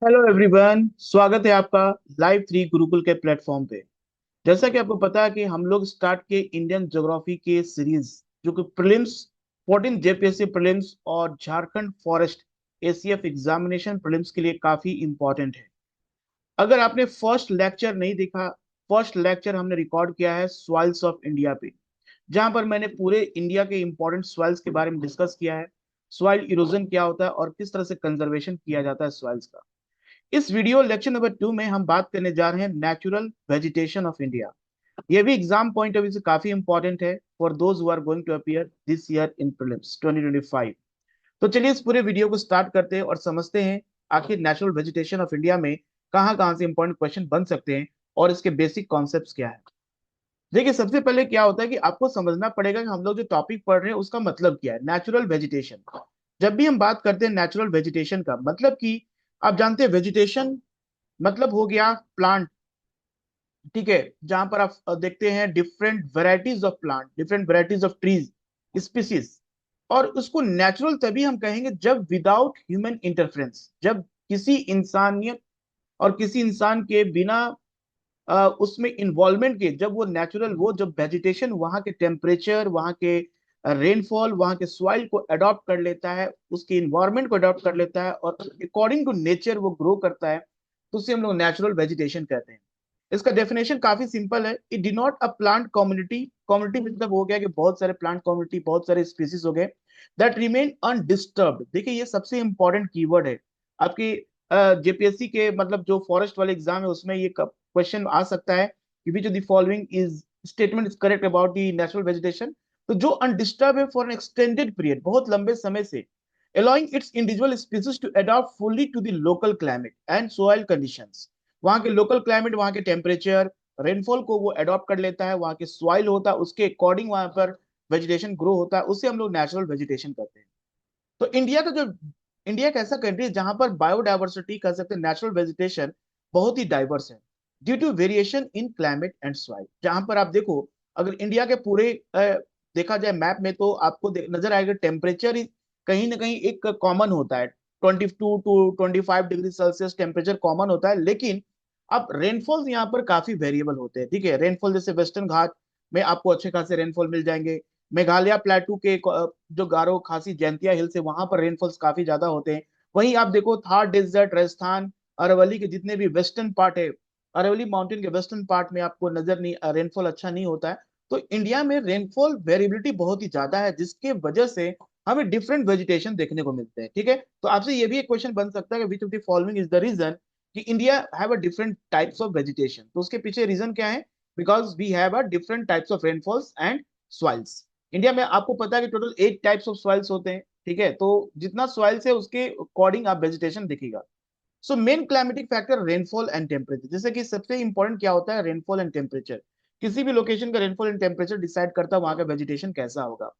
Hello everyone, स्वागत है आपका लाइव थ्री गुरुकुल के प्लेटफॉर्म पे। जैसा कि आपको पता है कि हम लोग स्टार्ट के इंडियन ज्योग्राफी के सीरीज जो कि प्रीलिम्स 14 जेपीएससी प्रीलिम्स और Jharkhand forest ACF examination prelims के लिए काफी इंपॉर्टेंट है। अगर आपने फर्स्ट लेक्चर नहीं देखा, फर्स्ट लेक्चर हमने रिकॉर्ड किया है सॉइल्स ऑफ इंडिया पे, जहां पर मैंने पूरे इंडिया के इंपॉर्टेंट सॉइल्स के बारे में डिस्कस किया है। सॉइल इरोजन क्या होता है और किस तरह से कंजर्वेशन किया जाता है सॉइल्स का। इस वीडियो लेक्चर नंबर 2 में हम बात करने जा रहे हैं नेचुरल वेजिटेशन ऑफ इंडिया। ये भी एग्जाम पॉइंट ऑफ व्यू से काफी इंपॉर्टेंट है for those who are going to appear this year in prelims 2025। तो चलिए इस पूरे वीडियो को स्टार्ट करते हैं और समझते हैं आखिर नेचुरल वेजिटेशन ऑफ इंडिया में कहाँ कहाँ से इंपॉर्टेंट क्वेश्चन बन सकते हैं और इसके बेसिक कॉन्सेप्ट्स क्या है। देखिए, सबसे पहले क्या होता है कि आपको समझना पड़ेगा कि हम लोग जो टॉपिक पढ़ रहे हैं उसका मतलब क्या है। नेचुरल वेजिटेशन, जब भी हम बात करते हैं नेचुरल वेजिटेशन का मतलब कि आप जानते हैं वेजिटेशन मतलब हो गया प्लांट। ठीक है, जहां पर आप देखते हैं different varieties of plant, different varieties of trees, species. और उसको नेचुरल तभी हम कहेंगे जब विदाउट ह्यूमन इंटरफेरेंस, जब किसी इंसानियत और किसी इंसान के बिना उसमें इन्वॉल्वमेंट के, जब वो नेचुरल, वो जब वेजिटेशन वहां के टेम्परेचर, वहां के रेनफॉल, वहां के सॉइल को अडॉप्ट कर लेता है, उसके इन्वायरमेंट को अडॉप्ट कर लेता है और अकॉर्डिंग टू नेचर वो ग्रो करता है, तो उसे हम लोग नेचुरल वेजिटेशन कहते हैं। इसका डेफिनेशन काफी सिंपल है। It denote a plant community, community मतलब हो गया कि बहुत सारे प्लांट कम्युनिटी, बहुत सारे स्पीसीज हो गए, दैट रिमेन अनडिस्टर्ब्ड। देखिए, ये सबसे इंपॉर्टेंट कीवर्ड है आपकी जेपीएससी के, मतलब जो फॉरेस्ट वाले एग्जाम है उसमें ये क्वेश्चन आ सकता है कि which of the following is statement is correct about the natural vegetation. तो जो अनडिस्टर्ब है फॉर एन एक्सटेंडेड पीरियड, बहुत लंबे समय से, allowing its individual species to adapt fully to the local climate and soil conditions। वहां के local climate, वहां के टेम्परेचर, रेनफॉल को वो अडॉप्ट कर लेता है, वहां के सॉइल होता है उसके अकॉर्डिंग वहां पर वेजिटेशन ग्रो होता है, उसे हम लोग नेचुरल वेजिटेशन कहते हैं। तो इंडिया का जो, इंडिया एक ऐसा कंट्री है जहां पर बायोडाइवर्सिटी कह सकते हैं, नेचुरल वेजिटेशन बहुत ही डाइवर्स है due to variation in climate and soil. जहां पर आप देखो, अगर इंडिया के पूरे देखा जाए मैप में, तो आपको नजर आएगा टेम्परेचर कहीं ना कहीं एक कॉमन होता है। 22 to 25 degree Celsius temperature common होता है, लेकिन अब रेनफॉल यहाँ पर काफी वेरिएबल होते हैं। ठीक है, रेनफॉल जैसे वेस्टर्न घाट में आपको अच्छे खासे रेनफॉल मिल जाएंगे। मेघालय प्लेटू के जो गारो खासी जैंतिया हिल्स है वहां पर रेनफॉल्स काफी ज्यादा होते हैं। वहीं आप देखो थार डेजर्ट, राजस्थान, अरवली के जितने भी वेस्टर्न पार्ट है, अरवली माउंटेन के वेस्टर्न पार्ट में आपको नजर नहीं, रेनफॉल अच्छा नहीं होता है। तो इंडिया में रेनफॉल वेरिएबिलिटी बहुत ही ज्यादा है, जिसके वजह से हमें डिफरेंट वेजिटेशन देखने को मिलते हैं। ठीक है, तो आपसे ये भी एक क्वेश्चन बन सकता है कि which of the following is the reason कि India have a different types of vegetation. तो उसके पीछे रीजन क्या है? Because we have a different types of rainfalls and soils. India में आपको पता है कि टोटल 8 टाइप्स ऑफ सॉइल्स होते हैं। ठीक है, तो जितना सॉइल्स है उसके अकॉर्डिंग आप वेजिटेशन दिखेगा। So main climatic factor rainfall and temperature, जैसे कि सबसे इंपॉर्टेंट क्या होता है, रेनफॉल एंड टेम्परेचर। किसी भी लोकेशन का रेनफॉल एंड टेम्परेचर डिसाइड करता है वहां का वेजिटेशन कैसा होगा।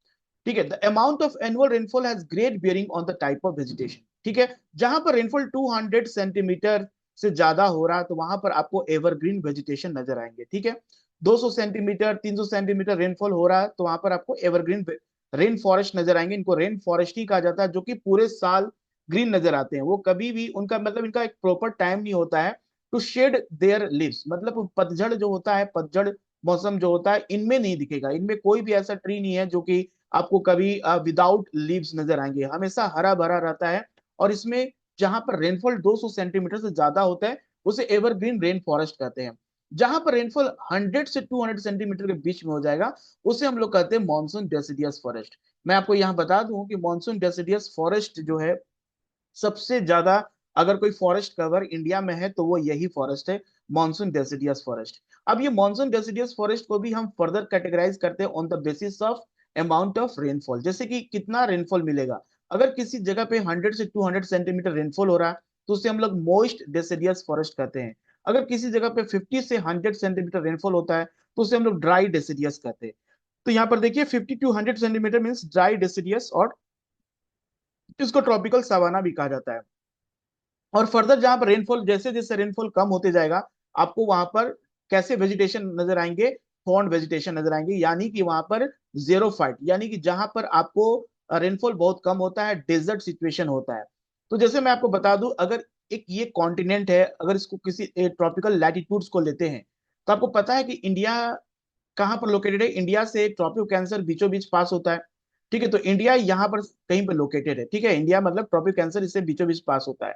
ठीक है, the amount of annual rainfall has great bearing on the type of vegetation. ठीक है, जहां पर रेनफॉल 200 सेंटीमीटर से ज्यादा हो रहा है तो वहां पर आपको एवरग्रीन वेजिटेशन नजर आएंगे। ठीक है, 200 सेंटीमीटर, 300 सेंटीमीटर रेनफॉल हो रहा है तो वहां पर आपको एवरग्रीन रेन फॉरेस्ट नजर आएंगे। इनको रेन फॉरेस्ट ही कहा जाता है, जो कि पूरे साल ग्रीन नजर आते हैं। वो कभी भी, उनका मतलब इनका एक प्रॉपर टाइम नहीं होता है टू शेड देयर लीव्स, मतलब पतझड़ जो होता है, पतझड़ मौसम जो होता है, इनमें नहीं दिखेगा। इनमें कोई भी ऐसा ट्री नहीं है जो कि आपको कभी विदाउट लीव्स नजर आएंगे, हमेशा हरा भरा रहता है। और इसमें जहां पर रेनफॉल 200 सेंटीमीटर से ज्यादा होता है उसे एवरग्रीन रेन फॉरेस्ट कहते हैं। जहां पर रेनफॉल 100 से 200 सेंटीमीटर के बीच में हो जाएगा उसे हम लोग कहते हैं मानसून डेसिडियस फॉरेस्ट। मैं आपको यहां बता दूं कि मानसून डेसिडियस फॉरेस्ट जो है, सबसे ज्यादा अगर कोई फॉरेस्ट कवर इंडिया में है तो वो यही फॉरेस्ट है, मानसून डेसिडियस फॉरेस्ट। अब ये मानसून डेसिडियस फॉरेस्ट को भी हम फर्दर कैटेगराइज करते हैं on the basis of amount of rainfall, जैसे कि कितना रेनफॉल मिलेगा। अगर किसी जगह पे 100 से 200 सेंटीमीटर रेनफॉल हो रहा है तो उसे हम लोग मोइस्ट डेसिडियस फॉरेस्ट कहते हैं। अगर किसी जगह पे 50 से 100 सेंटीमीटर रेनफॉल होता है तो उसे हम लोग ड्राई डेसिडियस कहते हैं। तो यहाँ पर देखिए 50 to 100 centimetre means dry deciduous, और इसको ट्रॉपिकल सवाना भी कहा जाता है। और फर्दर जहां पर रेनफॉल, जैसे जैसे रेनफॉल कम होते जाएगा आपको वहां पर कैसे वेजिटेशन नजर आएंगे, थॉर्न वेजिटेशन नजर आएंगे, यानी कि वहां पर जीरो फाइट, यानी कि जहां पर आपको रेनफॉल बहुत कम होता है, डेजर्ट सिचुएशन होता है। तो जैसे मैं आपको बता दूं, अगर एक ये कॉन्टिनेंट है, अगर इसको किसी ट्रॉपिकल लैटिट्यूड्स को लेते हैं तो आपको पता है कि इंडिया कहाँ पर लोकेटेड है। इंडिया से ट्रॉपिक कैंसर बीचों बीच पास होता है। ठीक है, तो इंडिया यहाँ पर कहीं पर लोकेटेड है। ठीक है, इंडिया मतलब ट्रॉपिक कैंसर इससे बीचों बीच पास होता है।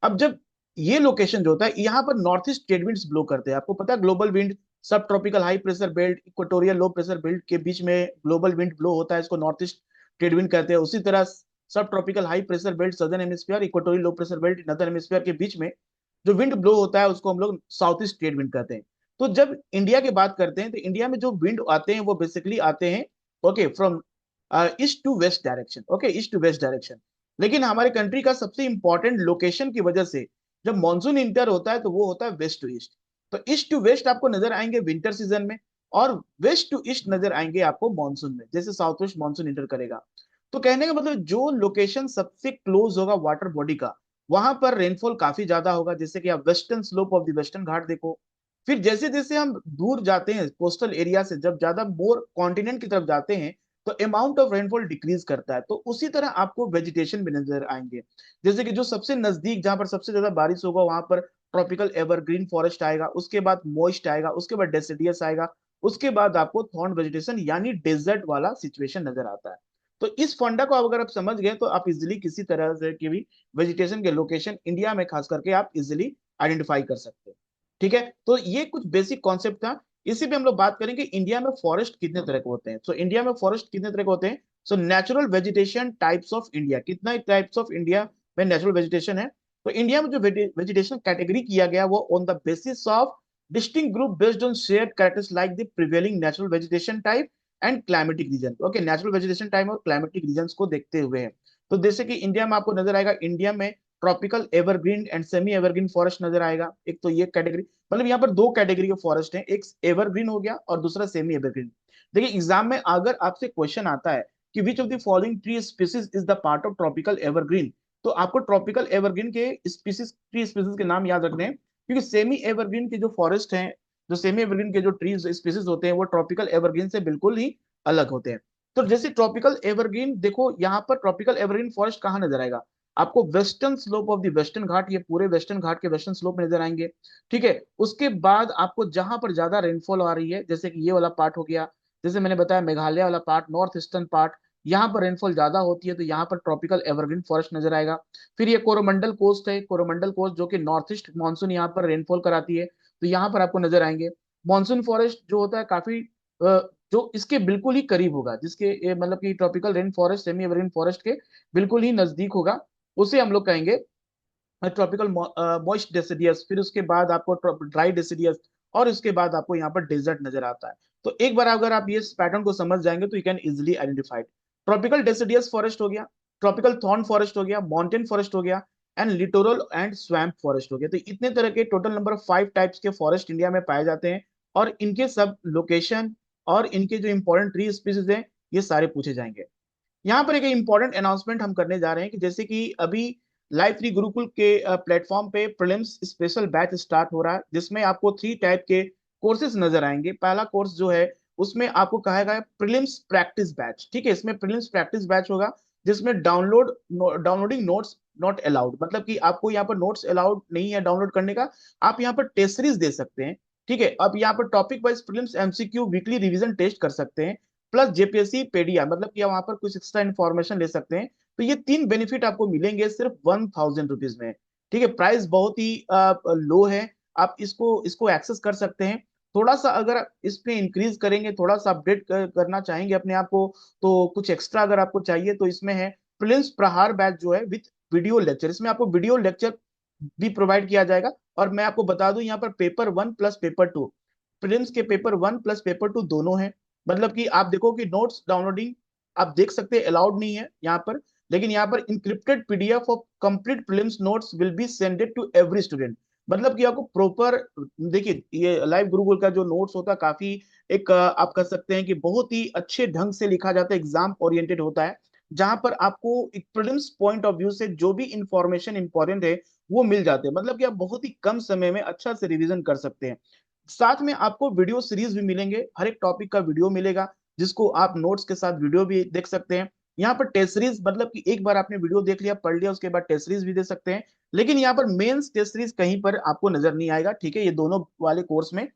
अब जब ये लोकेशन जो होता है, यहाँ पर north east trade winds blow करते हैं। आपको पता है ग्लोबल विंड, सब tropical high pressure belt, equatorial low pressure belt के बीच में ग्लोबल विंड ब्लो होता है, इसको नॉर्थ ईस्ट ट्रेड विंड कहते हैं। उसी तरह सब tropical high pressure belt southern hemisphere, equatorial low pressure belt northern hemisphere के बीच में जो विंड ब्लो होता है उसको हम लोग साउथ ईस्ट ट्रेड विंड कहते हैं। तो जब इंडिया की बात करते हैं तो इंडिया में जो विंड आते हैं वो बेसिकली आते हैं okay from east to west direction. Okay, east to west direction. लेकिन हमारे कंट्री का सबसे इंपॉर्टेंट लोकेशन की वजह से जब मानसून इंटर होता है तो वो होता है वेस्ट टू ईस्ट। तो ईस्ट टू वेस्ट आपको नजर आएंगे विंटर सीजन में, और वेस्ट टू ईस्ट नजर आएंगे आपको मानसून में, जैसे साउथ वेस्ट मानसून इंटर करेगा। तो कहने का मतलब जो लोकेशन सबसे क्लोज होगा वाटर बॉडी का, वहां पर रेनफॉल काफी ज्यादा होगा। जैसे कि आप western slope of the western Ghat देखो। फिर जैसे जैसे हम दूर जाते हैं कोस्टल एरिया से, जब ज्यादा मोर कॉन्टिनेंट की तरफ जाते हैं तो अमाउंट ऑफ रेनफॉल डिक्रीज करता है। तो उसी तरह आपको वेजिटेशन भी नजर आएंगे। जैसे कि जो सबसे नजदीक जहां पर सबसे ज्यादा बारिश होगा वहां पर ट्रॉपिकल एवरग्रीन फॉरेस्ट आएगा, उसके बाद मॉइस्ट आएगा, उसके बाद डेसिडियस आएगा, उसके बाद आपको थॉर्न वेजिटेशन यानी डेजर्ट वाला सिचुएशन नजर आता है। तो इस फंडा को अगर आप समझ गए तो आप इजिली किसी तरह से की भी वेजिटेशन के लोकेशन इंडिया में खास करके आप इजिली आइडेंटिफाई कर सकते हैं। ठीक है, तो ये कुछ बेसिक कॉन्सेप्ट था। इसी पे हम लोग बात करेंगे इंडिया में फॉरेस्ट कितने तरह के होते हैं। सो इंडिया में फॉरेस्ट कितने तरह के होते हैं। So natural vegetation types of India, कितना टाइप्स ऑफ इंडिया में नेचुरल वेजिटेशन है। तो इंडिया में जो वेजिटेशन कैटेगरी किया गया वो on the basis of distinct group based on shared characters like the prevailing natural vegetation type and climatic reason. Okay, natural vegetation time और climatic reason को देखते हुए हैं। तो जैसे कि इंडिया में आपको नजर आएगा, इंडिया में tropical evergreen and semi evergreen forest नजर आएगा। एक तो ये कैटेगरी, मतलब यहाँ पर दो कैटेगरी के फॉरेस्ट हैं, एक एवरग्रीन हो गया और दूसरा सेमी एवरग्रीन। देखिए एग्जाम में अगर आपसे क्वेश्चन आता है कि which of the following tree species is the part of tropical evergreen, तो आपको ट्रॉपिकल एवरग्रीन के स्पीसीज, ट्री स्पीसीज के नाम याद रखने हैं। क्योंकि सेमी एवरग्रीन के जो फॉरेस्ट हैं, जो सेमी एवरग्रीन के जो ट्रीज स्पीसीज होते हैं वो ट्रॉपिकल एवरग्रीन से बिल्कुल ही अलग होते हैं। तो जैसे ट्रॉपिकल एवरग्रीन देखो, यहाँ पर ट्रॉपिकल एवरग्रीन फॉरेस्ट कहाँ नजर आएगा आपको, western slope of the western Ghat, ये पूरे वेस्टर्न घाट के वेस्टर्न स्लोप में नजर आएंगे। ठीक है, उसके बाद आपको जहां पर ज्यादा रेनफॉल आ रही है, जैसे कि ये वाला पार्ट हो गया, जैसे मैंने बताया मेघालय वाला पार्ट, नॉर्थ ईस्टर्न पार्ट, यहाँ पर रेनफॉल ज्यादा होती है तो यहाँ पर ट्रॉपिकल एवरग्रीन फॉरेस्ट नजर आएगा। फिर ये कोरोमंडल कोस्ट है, कोरोमंडल कोस्ट जो कि नॉर्थ ईस्ट मानसून यहाँ पर रेनफॉल कराती है, तो यहाँ पर आपको नजर आएंगे। मानसून फॉरेस्ट जो होता है काफी जो इसके बिल्कुल ही करीब होगा, जिसके मतलब कि tropical rain forest semi evergreen forest के बिल्कुल ही नजदीक होगा, उसे हम लोग कहेंगे ट्रॉपिकल मॉइस्ट डेसिडियस। फिर उसके बाद आपको ड्राई डेसिडियस, और उसके बाद आपको यहाँ पर डेजर्ट नजर आता है। तो एक बार अगर आप ये पैटर्न को समझ जाएंगे तो you can easily identified. Tropical deciduous forest हो गया, ट्रॉपिकल थॉर्न फॉरेस्ट हो गया, माउंटेन फॉरेस्ट हो गया, and littoral and swamp forest हो गया। तो इतने तरह के टोटल नंबर ऑफ 5 टाइप्स के फॉरेस्ट इंडिया में पाए जाते हैं, और इनके सब लोकेशन और इनके जो इंपॉर्टेंट ट्री स्पीसीज हैं ये सारे पूछे जाएंगे। यहाँ पर एक इंपॉर्टेंट अनाउंसमेंट हम करने जा रहे हैं कि जैसे कि अभी लाइव थ्री गुरुकुल के प्लेटफॉर्म पे प्रीलिम्स स्पेशल बैच स्टार्ट हो रहा है, जिसमें आपको 3 टाइप के कोर्सेज नजर आएंगे। पहला कोर्स जो है उसमें आपको कहा गया है प्रीलिम्स प्रैक्टिस बैच। ठीक है, इसमें प्रीलिम्स प्रैक्टिस बैच होगा जिसमें डाउनलोडिंग नोट्स नॉट अलाउड, मतलब कि आपको यहाँ पर नोट्स अलाउड नहीं है डाउनलोड करने का, आप यहाँ पर टेस्ट सीरीज दे सकते हैं। ठीक है, अब यहाँ पर topic wise prelims MCQ weekly revision test कर सकते हैं, प्लस जेपीएससी पेडिया, मतलब कि वहां पर कुछ एक्स्ट्रा इन्फॉर्मेशन ले सकते हैं। तो ये 3 बेनिफिट आपको मिलेंगे सिर्फ 1000 रुपीज में। ठीक है, प्राइस बहुत ही लो है, आप इसको इसको एक्सेस कर सकते हैं। थोड़ा सा अगर आप इस पे इंक्रीज करेंगे, थोड़ा सा अपडेट करना चाहेंगे अपने आप को, तो कुछ एक्स्ट्रा अगर आपको चाहिए तो इसमें है प्रिलिम्स प्रहार बैच जो है विथ वीडियो लेक्चर। इसमें आपको वीडियो लेक्चर भी प्रोवाइड किया जाएगा। और मैं आपको बता दूं यहाँ पर पेपर 1 प्लस पेपर 2, प्रीलिम्स के पेपर 1 प्लस पेपर 2 दोनों हैं। मतलब कि आप देखो कि नोट्स डाउनलोडिंग आप देख सकते हैं, अलाउड नहीं है यहाँ पर, लेकिन यहाँ पर encrypted PDF of complete prelims notes will be sended to every student. मतलब कि आपको प्रॉपर, देखिए ये लाइव गुरुकुल का जो नोट्स होता है काफी एक आप कह सकते हैं कि बहुत ही अच्छे ढंग से लिखा जाता है, एग्जाम ओरिएंटेड होता है, जहां पर आपको एक प्रीलिम्स पॉइंट ऑफ व्यू से जो भी इंफॉर्मेशन इंपॉर्टेंट है वो मिल जाते हैं। मतलब कि आप बहुत ही कम समय में अच्छा से रिवीजन कर सकते हैं। साथ में आपको वीडियो सीरीज भी मिलेंगे, हर एक टॉपिक का वीडियो मिलेगा जिसको आप नोट्स के साथ वीडियो भी देख सकते हैं। यहाँ पर टेस्ट सीरीज मतलब कि एक बार आपने वीडियो देख लिया, पढ़ लिया, उसके बाद टेस्ट सीरीज भी दे सकते हैं, लेकिन यहाँ पर मेंस टेस्ट सीरीज कहीं पर आपको नजर नहीं आएगा, ठीक है, ये दोनों वाले कोर्स में।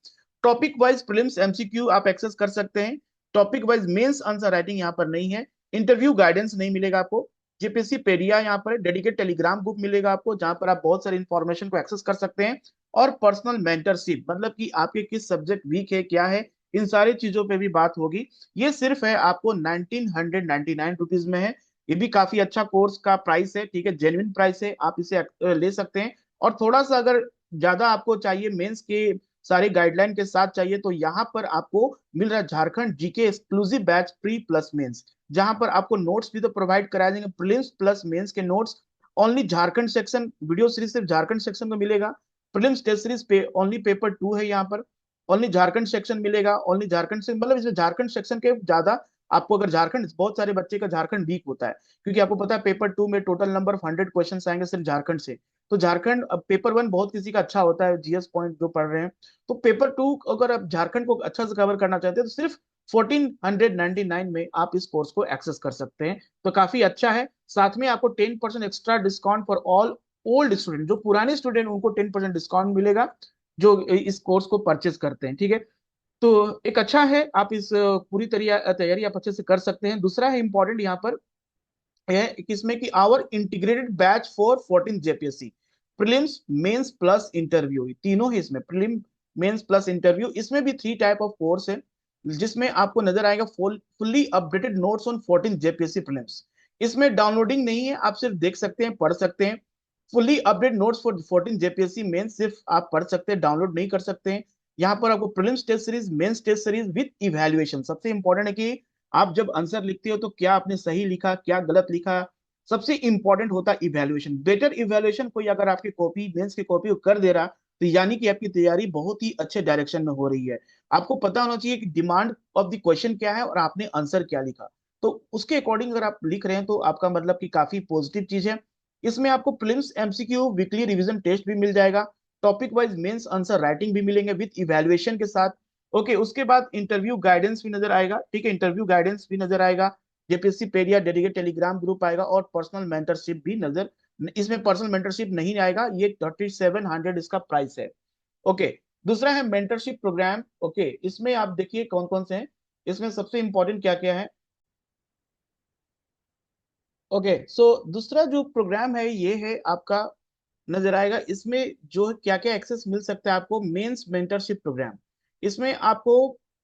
टॉपिक वाइज प्रीलिम्स एमसीक्यू आप एक्सेस कर सकते हैं, topic wise mains answer writing यहाँ पर नहीं है, इंटरव्यू गाइडेंस नहीं मिलेगा आपको, जेपीएससी पेडिया यहाँ पर डेडिकेट टेलीग्राम ग्रुप मिलेगा आपको, जहां पर आप बहुत सारी इंफॉर्मेशन को एक्सेस कर सकते हैं, और पर्सनल मेंटरशिप, मतलब कि आपके किस सब्जेक्ट वीक है, क्या है, इन सारी चीजों पे भी बात होगी। ये सिर्फ है आपको 1999 रुपीज में है, ये भी काफी अच्छा कोर्स का प्राइस है, ठीक है, जेन्युइन प्राइस है, आप इसे ले सकते हैं। और थोड़ा सा अगर ज्यादा आपको चाहिए, मेंस के सारे गाइडलाइन के साथ चाहिए, तो यहाँ पर आपको मिल रहा है Jharkhand GK exclusive batch pre plus mains, जहां पर आपको नोट्स भी तो प्रोवाइड करा देंगे, प्रीलिम्स प्लस मेंस के notes, only Jharkhand section video series सिर्फ झारखंड सेक्शन को मिलेगा, प्रीलिम्स टेस्ट सीरीज पे ओनली पेपर 2 है यहाँ पर, ओनली झारखंड सेक्शन मिलेगा, ओनली झारखंड से, मतलब इसमें झारखंड सेक्शन के ज्यादा आपको, अगर झारखंड, बहुत सारे बच्चे का झारखंड वीक होता है, क्योंकि आपको पता है पेपर 2 में टोटल नंबर 100 क्वेश्चन आएंगे सिर्फ झारखंड से, तो झारखंड, अब पेपर 1 बहुत किसी का अच्छा होता है, जीएस पॉइंट जो पढ़ रहे हैं, तो पेपर 2 अगर आप झारखंड को अच्छा से कवर करना चाहते हैं तो सिर्फ 1499 में आप इस कोर्स को एक्सेस कर सकते हैं, तो काफी अच्छा है। साथ में आपको 10% extra discount for all old student, जो पुराने स्टूडेंट उनको 10% डिस्काउंट मिलेगा जो इस कोर्स को परचेज करते हैं, ठीक है। तो एक अच्छा है, आप इस पूरी तैयारी आप अच्छे से कर सकते हैं। दूसरा है इंपॉर्टेंट यहाँ पर है किसमें कि our integrated batch for 14 JPSC, prelims mains plus interview, तीनों ही इसमें, प्रीलिम मेंस प्लस इंटरव्यू, इसमें भी 3 टाइप ऑफ कोर्स है, जिसमें आपको नजर आएगा fully updated notes on 14 JPSC prelims. इसमें डाउनलोडिंग नहीं है, आप सिर्फ देख सकते हैं, पढ़ सकते हैं। Fully update notes for 14 JPSC mains सिर्फ आप पढ़ सकते हैं, डाउनलोड नहीं कर सकते हैं। यहाँ पर आपको prelims test series, mains test series with evaluation, सबसे इंपॉर्टेंट है कि आप जब आंसर लिखते हो तो क्या आपने सही लिखा, क्या गलत लिखा, सबसे इंपॉर्टेंट होता है इवैल्यूएशन। बेटर इवैल्यूएशन कोई अगर आपकी कॉपी, मेंस की कॉपी को कर दे रहा, तो यानी कि आपकी तैयारी बहुत ही अच्छे डायरेक्शन में हो रही है। आपको पता होना चाहिए कि डिमांड ऑफ द क्वेश्चन क्या है और आपने आंसर क्या लिखा, तो उसके अकॉर्डिंग अगर आप लिख रहे हैं तो आपका मतलब कि काफी पॉजिटिव चीज है। इसमें आपको prelims MCQ weekly revision test भी मिल जाएगा, topic wise mains answer writing भी मिलेंगे विद इवैल्यूएशन के साथ। ओके, उसके बाद इंटरव्यू गाइडेंस भी नजर आएगा, ठीक है, इंटरव्यू गाइडेंस भी नजर आएगा, JPSC pedia dedicate Telegram group आएगा, और पर्सनल मेंटरशिप भी नजर, इसमें पर्सनल मेंटरशिप नहीं आएगा, ये 3700 इसका प्राइस है। ओके, दूसरा है मेंटरशिप प्रोग्राम। ओके, इसमें आप देखिए कौन कौन से हैं, इसमें सबसे इंपॉर्टेंट क्या क्या है। ओके, सो दूसरा जो प्रोग्राम है ये है आपका, नजर आएगा इसमें जो क्या क्या एक्सेस मिल सकता है आपको, मेंस मेंटरशिप प्रोग्राम। इसमें आपको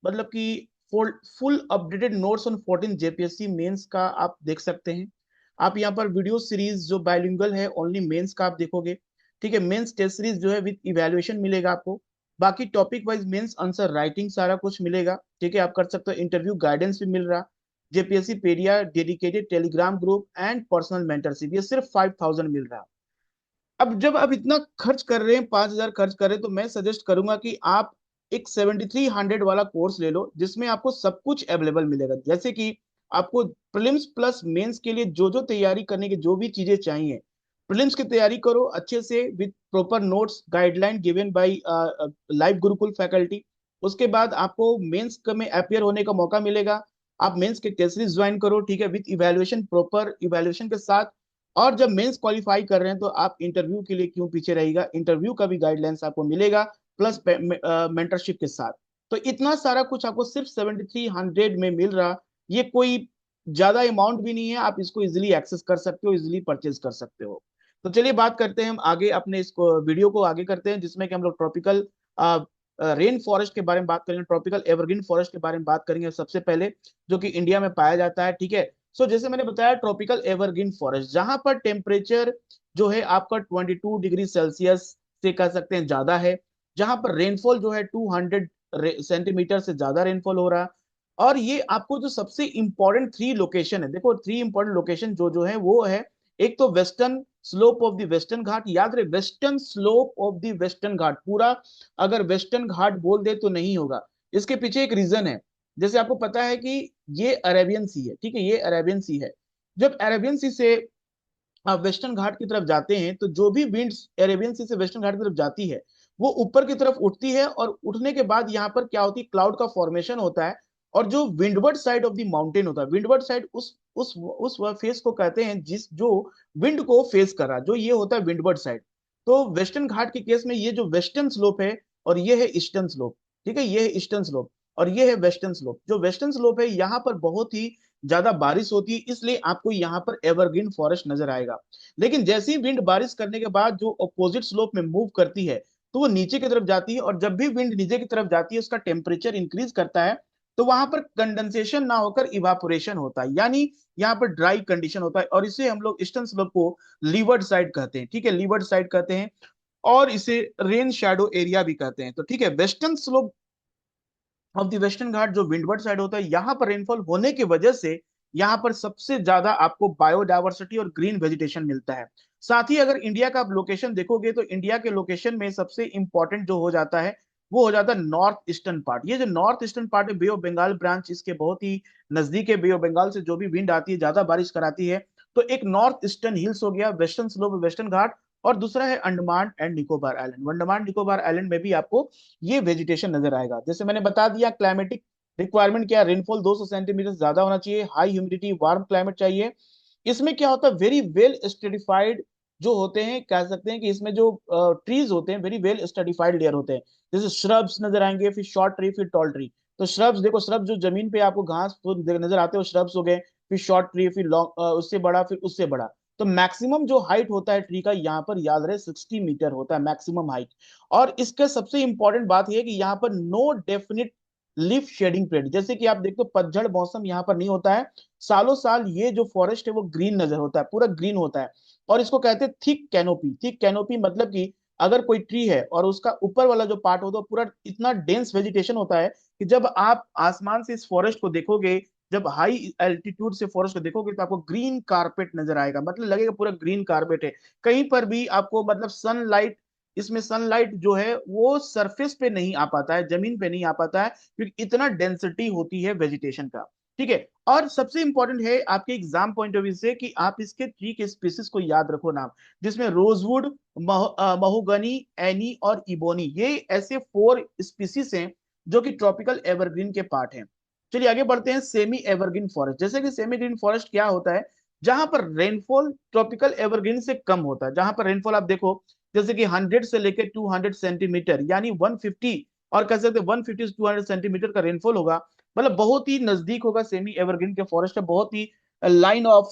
मतलब कि full full updated notes on 14 JPSC mains का आप देख सकते हैं। आप यहाँ पर वीडियो सीरीज जो बाइलिंगुअल है, ओनली मेंस का आप देखोगे, ठीक है, मेंस टेस्ट सीरीज जो है विद इवैल्यूएशन मिलेगा आपको, बाकी topic wise mains answer writing सारा कुछ मिलेगा, ठीक है, आप कर सकते हो, इंटरव्यू गाइडेंस भी मिल रहा, JPSC pedia dedicated Telegram group and personal mentorship, ये सिर्फ 5000 मिल रहा। अब जब आप इतना खर्च कर रहे हैं, 5000 खर्च कर रहे हैं, तो मैं सजेस्ट करूंगा कि आप एक 7300 वाला कोर्स ले लो, जिसमें आपको सब कुछ अवेलेबल मिलेगा, जैसे कि आपको प्रीलिम्स प्लस मेंस के लिए जो जो तैयारी करने की जो भी चीजें चाहिए, प्रीलिम्स की तैयारी करो अच्छे से with proper notes guideline given by live Gurukul faculty. उसके बाद आपको मेंस में अपियर होने का मौका मिलेगा, आप मेंस के टेस्ट सीरीज ज्वाइन करो, ठीक है, विद इवैल्यूएशन, प्रॉपर इवैल्यूएशन के साथ। और जब मेंस क्वालिफाई कर रहे हैं तो आप इंटरव्यू के लिए क्यों पीछे रहेगा, इंटरव्यू का भी गाइडलाइंस आपको मिलेगा प्लस मेंटरशिप के साथ। तो इतना सारा कुछ आपको सिर्फ 7300 में मिल रहा, ये कोई ज्यादा अमाउंट भी नहीं है, आप इसको इजिली एक्सेस कर सकते हो, इजिली परचेज कर सकते हो। तो चलिए बात करते हैं हम आगे, अपने इसको वीडियो को आगे करते हैं, जिसमें कि हम लोग ट्रॉपिकल रेन फॉरेस्ट के बारे में बात करेंगे, ट्रॉपिकल एवरग्रीन फॉरेस्ट के बारे में बात करेंगे सबसे पहले, जो कि इंडिया में पाया जाता है, ठीक है। जैसे मैंने बताया, ट्रॉपिकल एवरग्रीन फॉरेस्ट, जहां पर टेम्परेचर जो है आपका 22 डिग्री सेल्सियस से कह सकते हैं ज्यादा है, जहां पर रेनफॉल जो है 200 सेंटीमीटर से ज्यादा रेनफॉल हो रहा। और ये आपको जो सबसे इंपॉर्टेंट 3 लोकेशन है, देखो 3 इंपॉर्टेंट लोकेशन जो जो है वो है, एक तो western slope of the western Ghat, याद रहे western slope of the western Ghat, पूरा अगर वेस्टर्न घाट बोल दे तो नहीं होगा, इसके पीछे एक रीजन है। जैसे आपको पता है कि ये अरेबियन सी है, ठीक है, ये अरेबियन सी है, जब अरेबियन सी से आप वेस्टर्न घाट की तरफ जाते हैं, तो जो भी विंड्स अरेबियन सी से वेस्टर्न घाट की तरफ जाती है, वो ऊपर की तरफ उठती है, और उठने के बाद यहाँ पर क्या होती है, क्लाउड का फॉर्मेशन होता है, और जो windward side of the mountain होता है, विंडवर्ड साइड उस फेस को कहते हैं जिस जो विंड को फेस कर रहा है, जो ये होता है विंडवर्ड साइड। तो वेस्टर्न घाट के केस में ये जो वेस्टर्न स्लोप है और ये है ईस्टर्न स्लोप, ठीक है, ये है ईस्टर्न स्लोप और ये है वेस्टर्न स्लोप। जो वेस्टर्न स्लोप है यहाँ पर बहुत ही ज्यादा बारिश होती है, इसलिए आपको यहाँ पर एवरग्रीन फॉरेस्ट नजर आएगा। लेकिन जैसे ही विंड बारिश करने के बाद जो अपोजिट स्लोप में मूव करती है, तो वो नीचे की तरफ जाती है, और जब भी विंड नीचे की तरफ जाती है उसका टेम्परेचर इंक्रीज करता है, तो वहां पर कंडेंसेशन ना होकर इवापोरेशन होता है, यानी यहाँ पर ड्राई कंडीशन होता है, और इसे हम लोग ईस्टर्न स्लोप को लीवर्ड साइड कहते हैं, ठीक है, लीवर्ड साइड कहते हैं। और इसे रेन शैडो एरिया भी कहते हैं। तो ठीक है, western slope of the western Ghat जो विंडवर्ड साइड होता है, यहाँ पर रेनफॉल होने की वजह से यहाँ पर सबसे ज्यादा आपको बायोडायवर्सिटी और ग्रीन वेजिटेशन मिलता है। साथ ही अगर इंडिया का आप लोकेशन देखोगे, तो इंडिया के लोकेशन में सबसे इंपॉर्टेंट जो हो जाता है वो हो जाता है नॉर्थ ईस्टर्न पार्ट। ये जो नॉर्थ ईस्टर्न पार्ट है, बे ऑफ बंगाल ब्रांच इसके बहुत ही नजदीक है। बे ऑफ बंगाल से जो भी विंड आती है ज्यादा बारिश कराती है। तो एक नॉर्थ ईस्टर्न हिल्स हो गया, वेस्टर्न स्लोप, वेस्टर्न घाट, और दूसरा है Andaman and Nicobar island. Andaman Nicobar island में भी आपको ये वेजिटेशन नजर आएगा। जैसे मैंने बता दिया क्लाइमेटिक रिक्वायरमेंट क्या, रेनफॉल 200 सेंटीमीटर ज्यादा होना चाहिए, हाई ह्यूमिडिटी, वार्म क्लाइमेट चाहिए। इसमें क्या होता है, वेरी वेल स्टडीफाइड जो होते हैं, कह सकते हैं कि इसमें जो ट्रीज होते हैं वेरी वेल स्टडीफाइड लेयर होते हैं। जैसे श्रब्स नजर आएंगे, फिर शॉर्ट ट्री, फिर टॉल ट्री। तो श्रब्स देखो, श्रब्स जो जमीन पे आपको घास फूस नजर आते हैं वो श्रब्स हो गए, फिर शॉर्ट ट्री, फिर लॉन्ग, उससे बड़ा, फिर उससे बड़ा। तो मैक्सिमम जो हाइट होता है ट्री का, यहाँ पर याद रहे 60 मीटर होता है मैक्सिमम हाइट। और इसका सबसे इंपॉर्टेंट बात यह है कि यहाँ पर no definite leaf shedding period, जैसे कि आप देखते हो पतझड़ मौसम यहाँ पर नहीं होता है। सालों साल ये जो फॉरेस्ट है वो ग्रीन नजर होता है, पूरा ग्रीन होता है। और इसको कहते हैं थिक कैनोपी। थिक कैनोपी मतलब कि अगर कोई ट्री है और उसका ऊपर वाला जो पार्ट होता है पूरा इतना डेंस वेजिटेशन होता है कि जब आप आसमान से इस फॉरेस्ट को देखोगे, जब हाई एल्टीट्यूड से फॉरेस्ट को देखोगे, तो आपको ग्रीन कारपेट नजर आएगा, मतलब लगेगा पूरा ग्रीन कारपेट है। कहीं पर भी आपको मतलब सनलाइट, इसमें सनलाइट जो है वो सरफेस पे नहीं आ पाता है, जमीन पे नहीं आ पाता है, क्योंकि इतना डेंसिटी होती है वेजिटेशन का। ठीक है। और सबसे इंपॉर्टेंट है आपके एग्जाम पॉइंट ऑफ व्यू से कि आप इसके ट्री के स्पीसीज को याद रखो नाम, जिसमें रोजवुड, महोगनी, एनी और इबोनी, ये ऐसे 4 स्पीसीज हैं जो कि ट्रॉपिकल एवरग्रीन के पार्ट हैं। चलिए आगे बढ़ते हैं। सेमी एवरग्रीन फॉरेस्ट, जैसे कि सेमी ग्रीन फॉरेस्ट क्या होता है, जहां पर रेनफॉल ट्रॉपिकल एवरग्रीन से कम होता है, जहां पर रेनफॉल आप देखो जैसे कि 100 से लेकर 200 सेंटीमीटर, यानी 150, और कह सकते 150 से 200 सेंटीमीटर का रेनफॉल होगा, मतलब बहुत ही नजदीक होगा सेमी एवरग्रीन के फॉरेस्ट है। बहुत ही लाइन ऑफ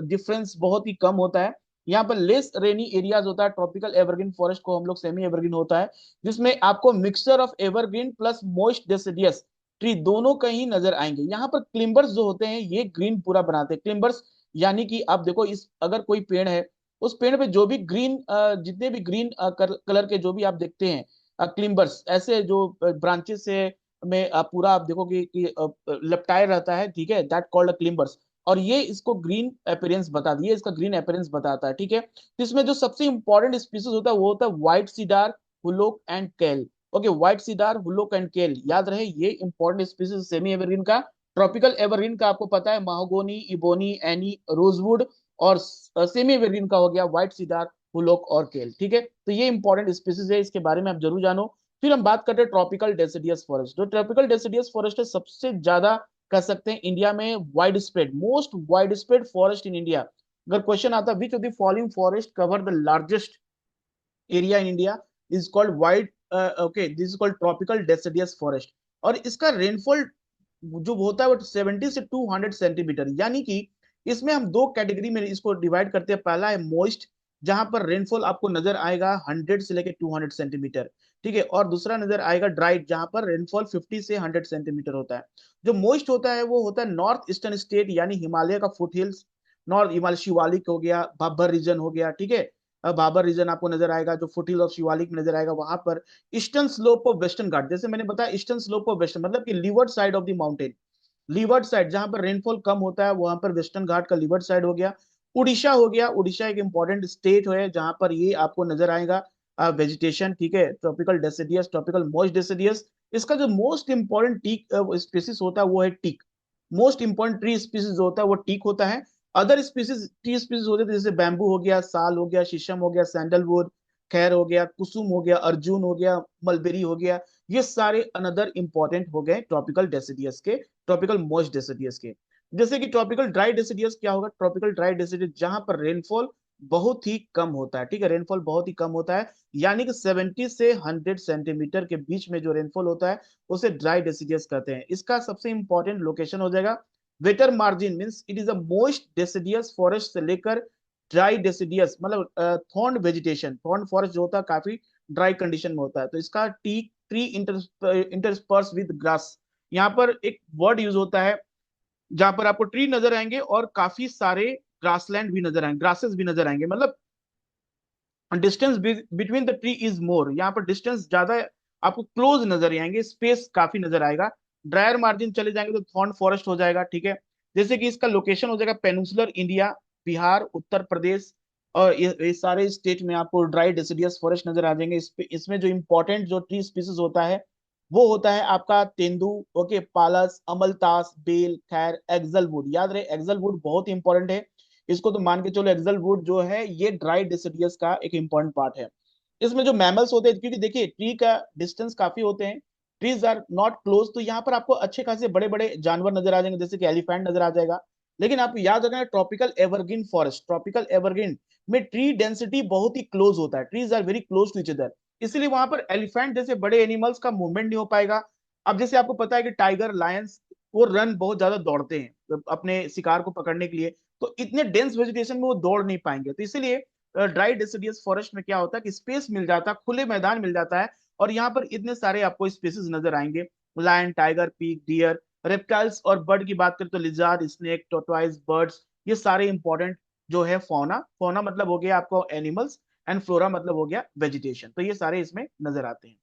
डिफरेंस बहुत ही कम होता है। यहाँ पर लेस रेनी एरियाज होता है। ट्रॉपिकल एवरग्रीन फॉरेस्ट को हम लोग सेमी एवरग्रीन होता है, जिसमें आपको mixture of evergreen plus moist deciduous tree दोनों कहीं नजर आएंगे। यहाँ पर क्लिम्बर्स जो होते हैं ये ग्रीन पूरा बनाते हैं। क्लिम्बर्स यानी कि आप देखो, इस अगर कोई पेड़ है, उस पेड़ पे जो भी ग्रीन, जितने भी ग्रीन कलर के जो भी आप देखते हैं क्लिम्बर्स, ऐसे जो ब्रांचेस से में पूरा आप देखोगे कि लपटाए रहता है, ठीक है, दैट कॉल्ड क्लिम्बर्स। और ये इसको ग्रीन अपीयरेंस बता दिए, इसका ग्रीन अपीयरेंस बताता है, ठीक है। तो इसमें जो सबसे इंपॉर्टेंट स्पीसीज होता है वो होता है व्हाइट सीडार, हुलोक एंड केल। ओके, व्हाइट सीडार, हुलोक एंड केल याद रहे, ये इंपॉर्टेंट स्पीसीज सेमी एवरग्रीन का। ट्रॉपिकल एवरग्रीन का आपको पता है महोगोनी, इबोनी, एनी, रोजवुड, और सेमी एवरग्रीन का हो गया व्हाइट सीडार, हुलोक और केल, ठीक है। तो ये इंपॉर्टेंट स्पीसीज है, इसके बारे में आप जरूर जानो। फिर हम बात करते हैं ट्रॉपिकल डेसिडियस फॉरेस्ट। जो ट्रॉपिकल डेसिडियस फॉरेस्ट है, सबसे ज्यादा कह सकते हैं इंडिया में wide spread, most wide spread forest in India. अगर क्वेश्चन आता है विच of the following forest cover the largest area in India, is called wide, okay, this is called tropical deciduous forest. और इसका रेनफॉल जो होता है वो 70 से 200 सेंटीमीटर, यानी कि इसमें हम दो कैटेगरी में इसको डिवाइड करते हैं। पहला है मोइस्ट, जहां पर रेनफॉल आपको नजर आएगा 100 से लेकर 200 सेंटीमीटर, ठीक है। और दूसरा नजर आएगा ड्राइड, जहां पर रेनफॉल 50 से 100 सेंटीमीटर होता है। जो मोइस्ट होता है वो होता है नॉर्थ ईस्टर्न स्टेट, यानी हिमालय का foot hills, north Himalaya, Shivalik हो गया, भाबर रीजन हो गया, ठीक है। भाबर रीजन आपको नजर आएगा, जो फुट हिल ऑफ शिवालिक में नजर आएगा वहां पर। ईस्टर्न स्लोप ऑफ वेस्टर्न घाट, जैसे मैंने बताया ईस्टर्न स्लोप ऑफ वेस्टर्न मतलब कि levered side of the mountain, levered side जहां पर रेनफॉल कम होता है वहां पर वेस्टर्न घाट का लीवर्ड साइड हो गया। उड़ीसा हो गया, उड़ीसा एक इंपॉर्टेंट स्टेट है जहां पर ये आपको नजर आएगा वेजिटेशन, ठीक है, tropical deciduous, tropical moist deciduous. इसका जो मोस्ट इंपॉर्टेंट टीक स्पीसीज होता है वो है teak. Most important tree species जो होता है वो टीक होता है। अदर स्पीसीज, ट्री स्पीसीज होते हैं जैसे बैम्बू हो गया, साल हो गया, शीशम हो गया, सैंडलवुड, खैर हो गया, कुसुम हो गया, अर्जुन हो गया, मलबेरी हो गया। ये सारे अनदर इंपॉर्टेंट हो गए ट्रॉपिकल डेसिडियस के ट्रॉपिकल मॉइस्ट डेसिडियस के। जैसे कि ट्रॉपिकल ड्राई डेसिडियस क्या होगा, ट्रॉपिकल ड्राई डेसिडियस जहां पर रेनफॉल बहुत ही कम होता है, ठीक है, रेनफॉल बहुत ही कम होता है, यानी कि 70 से 100 सेंटीमीटर के बीच में जो रेनफॉल होता है उसे ड्राई डेसिडियस कहते हैं। इसका सबसे इंपॉर्टेंट लोकेशन हो जाएगा waiter margin, means it is a most deciduous forest से लेकर ड्राई डेसिडियस मतलब थॉर्न वेजिटेशन, थॉर्न फॉरेस्ट जो होता है काफी ड्राई कंडीशन में होता है, तो इसका tea tree intersperse with grass, यहाँ पर एक वर्ड यूज होता है जहां पर आपको ट्री नजर आएंगे और काफी सारे ग्रासलैंड भी नजर आएंगे, ग्रासेस भी नजर आएंगे, मतलब distance between the tree is more, यहाँ पर डिस्टेंस ज्यादा आपको क्लोज नजर आएंगे, स्पेस काफी नजर आएगा। ड्रायर मार्जिन चले जाएंगे तो थॉर्न फॉरेस्ट हो जाएगा, ठीक है। जैसे कि इसका लोकेशन हो जाएगा पेनिनसुलर इंडिया, बिहार, उत्तर प्रदेश, और ये सारे स्टेट में आपको ड्राई डेसिडियस फॉरेस्ट नजर आ जाएंगे। इसमें जो इंपॉर्टेंट जो ट्री स्पीसीज होता है वो होता है आपका तेंदू, ओके, पालस, अमलतास, बेल, खैर, एक्सलवुड। याद रहे एक्सलवुड बहुत इंपॉर्टेंट है, इसको तो मान के चलो एक्सलवुड जो है ये ड्राई डेसिडियस का एक इंपॉर्टेंट पार्ट है। इसमें जो मैमल्स होते हैं, क्योंकि देखिए ट्री का डिस्टेंस काफी होते हैं, ट्रीज आर नॉट क्लोज, तो यहाँ पर आपको अच्छे खासे बड़े बड़े जानवर नजर आ जाएंगे, जैसे कि एलिफेंट नजर आ जाएगा। लेकिन आप याद रखना tropical evergreen forest, tropical evergreen में ट्री डेंसिटी बहुत ही क्लोज होता है, trees are very close to each other, इसलिए वहां पर एलिफेंट जैसे बड़े एनिमल्स का मूवमेंट नहीं हो पाएगा। अब जैसे आपको पता है कि टाइगर, लायंस, वो रन बहुत ज्यादा दौड़ते हैं अपने शिकार को पकड़ने के लिए, तो इतने डेंस वेजिटेशन में वो दौड़ नहीं पाएंगे, तो इसीलिए ड्राई डेसिडियस फॉरेस्ट में क्या होता है कि स्पेस मिल जाता है, खुले मैदान मिल जाता है, और यहाँ पर इतने सारे आपको स्पीसीज नजर आएंगे, lion, tiger, pig, deer. Reptiles और बर्ड की बात करें तो लिजार्ड, स्नेक, टोटवाइज, बर्ड्स, ये सारे इंपॉर्टेंट जो है फौना, फौना मतलब हो गया आपको एनिमल्स, एंड फ्लोरा मतलब हो गया वेजिटेशन, तो ये सारे इसमें नजर आते हैं।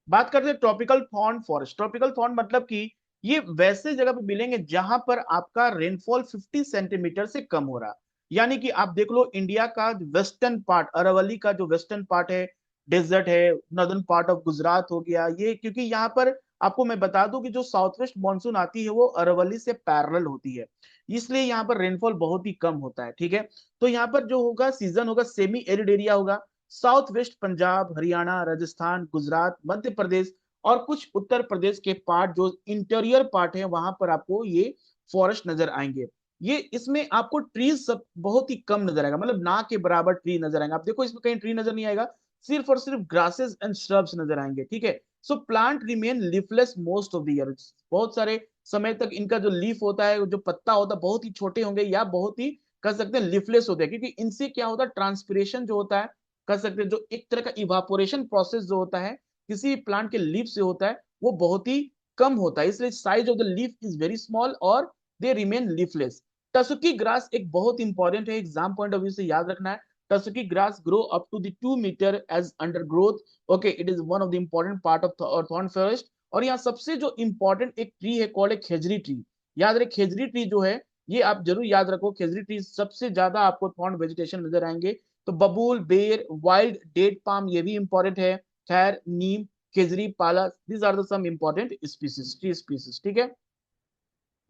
बात करते हैं tropical thorn forest. Tropical thorn मतलब कि ये वैसे जगह पे मिलेंगे जहां पर आपका रेनफॉल 50 सेंटीमीटर से कम हो रहा, यानी कि आप देख लो इंडिया का वेस्टर्न पार्ट, अरावली का जो वेस्टर्न पार्ट है, डेजर्ट है, नॉर्दर्न पार्ट ऑफ गुजरात हो गया ये, क्योंकि यहाँ पर आपको मैं बता दूं कि जो साउथ वेस्ट मानसून आती है वो अरावली से पैरेलल होती है, इसलिए यहाँ पर रेनफॉल बहुत ही कम होता है, ठीक है। तो यहाँ पर जो होगा सीजन होगा सेमी एरिड एरिया होगा, साउथ वेस्ट पंजाब, हरियाणा, राजस्थान, गुजरात, मध्य प्रदेश और कुछ उत्तर प्रदेश के पार्ट जो इंटीरियर पार्ट है वहां पर आपको ये फॉरेस्ट नजर आएंगे। ये इसमें आपको ट्रीज सब बहुत ही कम नजर आएगा, मतलब ना के बराबर ट्री नजर आएगा, आप देखो इसमें कहीं ट्री नजर नहीं आएगा, सिर्फ और सिर्फ ग्रासेस एंड श्रब्स नजर आएंगे, ठीक है। So plant remain leafless most of the year, बहुत सारे समय तक इनका जो लीफ होता है, जो पत्ता होता है, बहुत ही छोटे होंगे या बहुत ही कह सकते हैं लिफलेस होते हैं, क्योंकि इनसे क्या होता है ट्रांसपिरेशन जो होता है, कर सकते हैं जो एक तरह का इवापोरेशन प्रोसेस जो होता है किसी प्लांट के लीफ से होता है वो बहुत ही कम होता है, इसलिए size of the leaf is very small और दे रिमेन लीफलेस। टसुकी ग्रास एक बहुत इंपॉर्टेंट है, एग्जाम पॉइंट ऑफ व्यू से याद रखना है। Tussocky grass grow up to the 2 metre as undergrowth, okay, it is one of the important part of thorn forest. और यहाँ सबसे जो इंपॉर्टेंट एक ट्री है कॉल्ड खेजरी ट्री, याद रहे खेजरी ट्री जो है ये आप जरूर याद रखो, खेजरी ट्री सबसे ज्यादा आपको थॉर्न वेजिटेशन नजर आएंगे। तो बबूल, बेर, वाइल्ड डेट पाम ये भी इंपॉर्टेंट है, खैर, नीम, केजरी, पाला, these are the some important species, tree species, ठीक है,